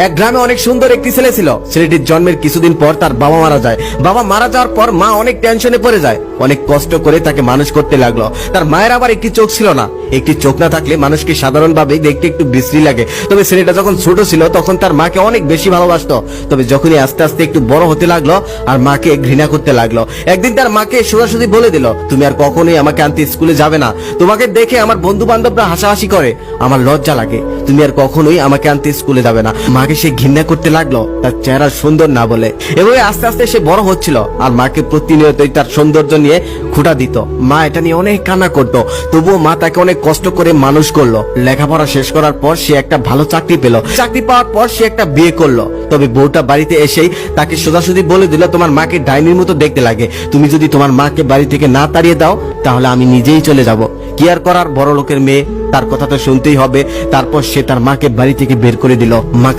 এক গ্রামে অনেক সুন্দর একটি ছেলে ছিল। ছেলেটির জন্মের কিছুদিন পর তার বাবা মারা যায়। বাবা মারা যাওয়ার পর মা অনেক টেনশনে পড়ে যায়, অনেক কষ্ট করে তাকে মানুষ করতে লাগলো। তার মায়ের আবার একটি চোখ ছিল না। একটি চোখ না থাকলে মানুষকে সাধারণভাবে দেখতে একটু বিশ্রী লাগে। তবে ছেলেটা যখন ছোট ছিল তখন তার মাকে অনেক বেশি ভালোবাসতো। তবে যখনই আস্তে আস্তে একটু বড় হতে লাগলো আর মাকে ঘৃণা করতে লাগলো। একদিন তার মাকে সোজাসুজি বলে দিল, তুমি আর কখনোই আমাকে আনতে স্কুলে যাবে না। তোমাকে দেখে আমার বন্ধু বান্ধবরা হাসাহাসি করে, আমার লজ্জা লাগে। তুমি আর কখনোই আমাকে আনতে স্কুলে যাবে না। মাকে সে ঘৃণা করতে লাগলো, তার চেহারা সুন্দর না বলে। এভাবে আস্তে আস্তে সে বড় হচ্ছিল আর মাকে প্রতিনিয়তই তার সৌন্দর্য নিয়ে খুঁটা দিত। মা এটা নিয়ে অনেক কান্না করতো, তবুও মা তাকে অনেক কষ্ট করে মানুষ করলো। লেখাপড়া শেষ করার পর সে একটা ভালো চাকরি পেল। চাকরি পাওয়ার পর সে একটা বিয়ে করলো। তবে বউটা বাড়িতে এসেই তাকে সোজাসুজি বলে দিল, তোমার মাকে ডাইনির মতো দেখতে লাগে। তুমি যদি তোমার মাকে বাড়ি থেকে না তাড়িয়ে দাও তাহলে আমি নিজেই চলে যাব। কি আর করার, বড় লোকের মেয়ে, তার কথা তো শুনতেই হবে। তারপর সে তার মাকে বাড়ি থেকে বের করে দিল। মা